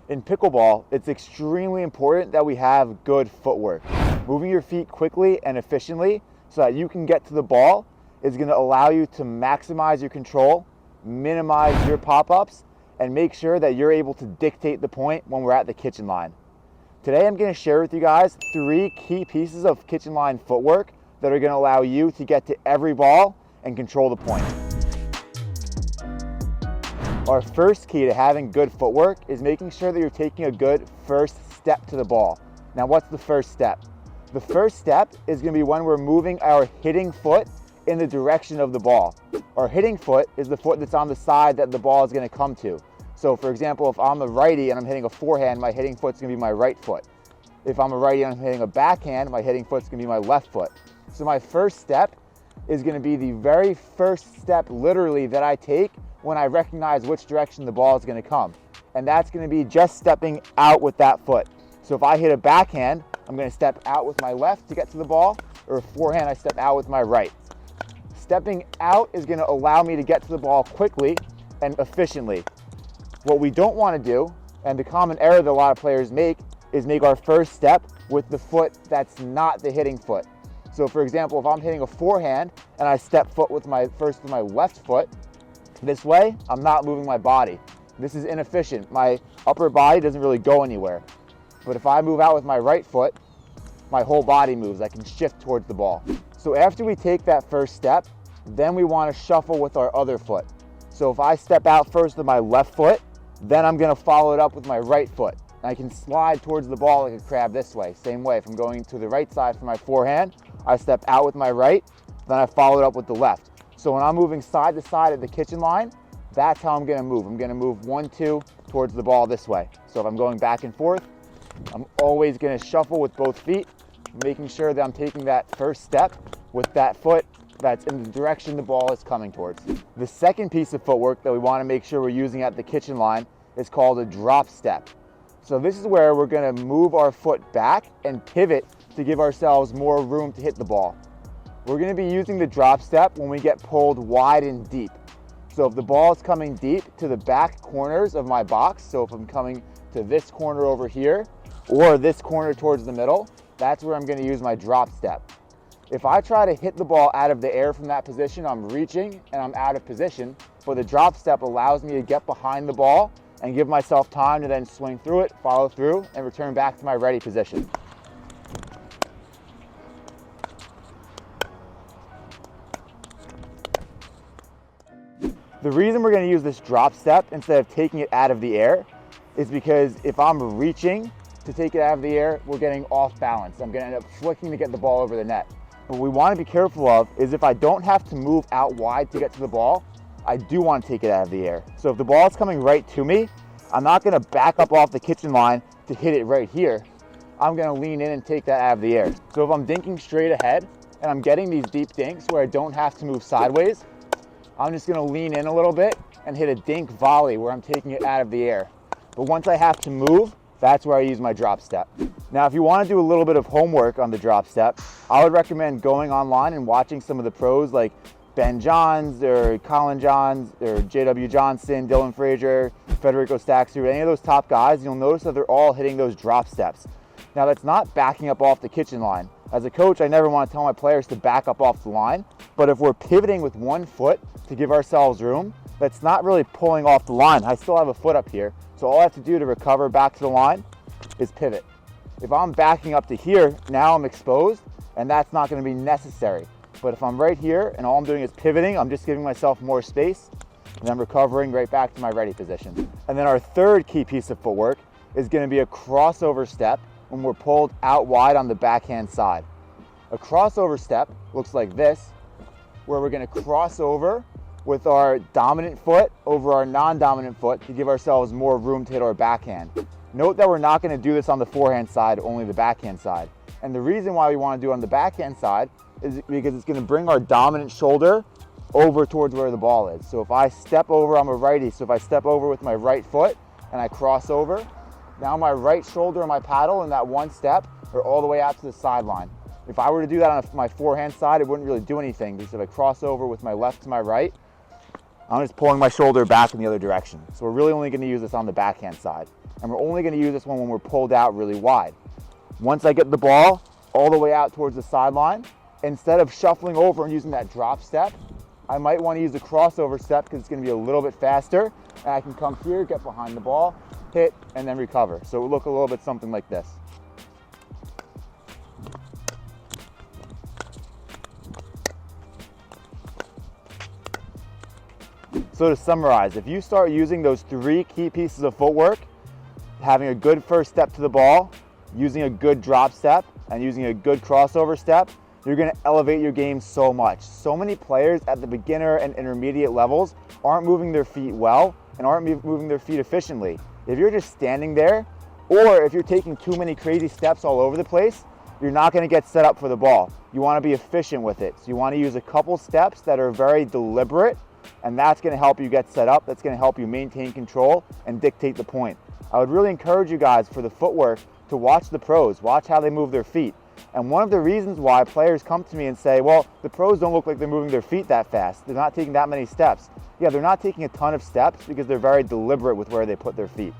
In pickleball, it's extremely important that we have good footwork. Moving your feet quickly and efficiently so that you can get to the ball is going to allow you to maximize your control, minimize your pop-ups, and make sure that you're able to dictate the point when we're at the kitchen line. Today I'm going to share with you guys 3 key pieces of kitchen line footwork that are going to allow you to get to every ball and control the point. Our first key to having good footwork is making sure that you're taking a good first step to the ball. Now, what's the first step? The first step is going to be when we're moving our hitting foot in the direction of the ball. Our hitting foot is the foot that's on the side that the ball is going to come to. So for example, if I'm a righty and I'm hitting a forehand, my hitting foot's going to be my right foot. If I'm a righty and I'm hitting a backhand, my hitting foot's going to be my left foot. So my first step is going to be the very first step literally that I take when I recognize which direction the ball is going to come. And that's going to be just stepping out with that foot. So if I hit a backhand, I'm going to step out with my left to get to the ball, or a forehand, I step out with my right. Stepping out is going to allow me to get to the ball quickly and efficiently. What we don't want to do, and the common error that a lot of players make, is make our first step with the foot that's not the hitting foot. So for example, if I'm hitting a forehand and I step foot with my left foot, this way, I'm not moving my body. This is inefficient. My upper body doesn't really go anywhere. But if I move out with my right foot, my whole body moves. I can shift towards the ball. So after we take that first step, then we want to shuffle with our other foot. So if I step out first with my left foot, then I'm going to follow it up with my right foot. And I can slide towards the ball like a crab this way. Same way, if I'm going to the right side for my forehand, I step out with my right, then I follow it up with the left. So when I'm moving side to side at the kitchen line, that's how I'm going to move. I'm going to move 1, 2 towards the ball this way. So if I'm going back and forth, I'm always going to shuffle with both feet, making sure that I'm taking that first step with that foot that's in the direction the ball is coming towards. The second piece of footwork that we want to make sure we're using at the kitchen line is called a drop step. So this is where we're going to move our foot back and pivot to give ourselves more room to hit the ball. We're going to be using the drop step when we get pulled wide and deep. So if the ball is coming deep to the back corners of my box, so if I'm coming to this corner over here or this corner towards the middle, that's where I'm going to use my drop step. If I try to hit the ball out of the air from that position, I'm reaching and I'm out of position, but the drop step allows me to get behind the ball and give myself time to then swing through it, follow through, and return back to my ready position. The reason we're going to use this drop step instead of taking it out of the air is because if I'm reaching to take it out of the air, we're getting off balance. I'm going to end up flicking to get the ball over the net. What we want to be careful of is if I don't have to move out wide to get to the ball, I do want to take it out of the air. So if the ball is coming right to me, I'm not going to back up off the kitchen line to hit it right here. I'm going to lean in and take that out of the air. So if I'm dinking straight ahead and I'm getting these deep dinks where I don't have to move sideways, I'm just going to lean in a little bit and hit a dink volley where I'm taking it out of the air. But once I have to move, that's where I use my drop step. Now, if you want to do a little bit of homework on the drop step, I would recommend going online and watching some of the pros like Ben Johns or Colin Johns or J.W. Johnson, Dylan Frazier, Federico Staxu, any of those top guys. You'll notice that they're all hitting those drop steps. Now, that's not backing up off the kitchen line. As a coach, I never want to tell my players to back up off the line, but if we're pivoting with one foot to give ourselves room, that's not really pulling off the line. I still have a foot up here, so all I have to do to recover back to the line is pivot. If I'm backing up to here, now I'm exposed, and that's not going to be necessary. But if I'm right here and all I'm doing is pivoting, I'm just giving myself more space, and I'm recovering right back to my ready position. And then our third key piece of footwork is going to be a crossover step when we're pulled out wide on the backhand side. A crossover step looks like this, where we're going to cross over with our dominant foot over our non-dominant foot to give ourselves more room to hit our backhand. Note that we're not going to do this on the forehand side, only the backhand side. And the reason why we want to do it on the backhand side is because it's going to bring our dominant shoulder over towards where the ball is. So if I step over, I'm a righty, so if I step over with my right foot and I cross over, now my right shoulder and my paddle in that one step are all the way out to the sideline. If I were to do that on my forehand side, it wouldn't really do anything, because if I cross over with my left to my right, I'm just pulling my shoulder back in the other direction. So we're really only going to use this on the backhand side. And we're only gonna use this one when we're pulled out really wide. Once I get the ball all the way out towards the sideline, instead of shuffling over and using that drop step, I might want to use a crossover step because it's going to be a little bit faster. And I can come here, get behind the ball, hit, and then recover. So it will look a little bit something like this. So to summarize, if you start using those 3 key pieces of footwork, having a good first step to the ball, using a good drop step, and using a good crossover step, you're going to elevate your game so much. So many players at the beginner and intermediate levels aren't moving their feet well and aren't moving their feet efficiently. If you're just standing there, or if you're taking too many crazy steps all over the place, you're not going to get set up for the ball. You want to be efficient with it. So you want to use a couple steps that are very deliberate, and that's going to help you get set up. That's going to help you maintain control and dictate the point. I would really encourage you guys for the footwork to watch the pros, watch how they move their feet. And one of the reasons why players come to me and say, well, the pros don't look like they're moving their feet that fast. They're not taking that many steps. Yeah, they're not taking a ton of steps because they're very deliberate with where they put their feet.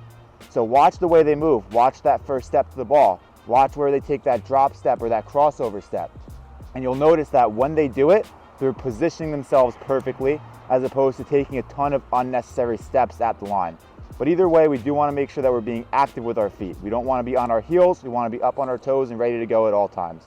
So watch the way they move. Watch that first step to the ball. Watch where they take that drop step or that crossover step. And you'll notice that when they do it, they're positioning themselves perfectly as opposed to taking a ton of unnecessary steps at the line. But either way, we do want to make sure that we're being active with our feet. We don't want to be on our heels. We want to be up on our toes and ready to go at all times.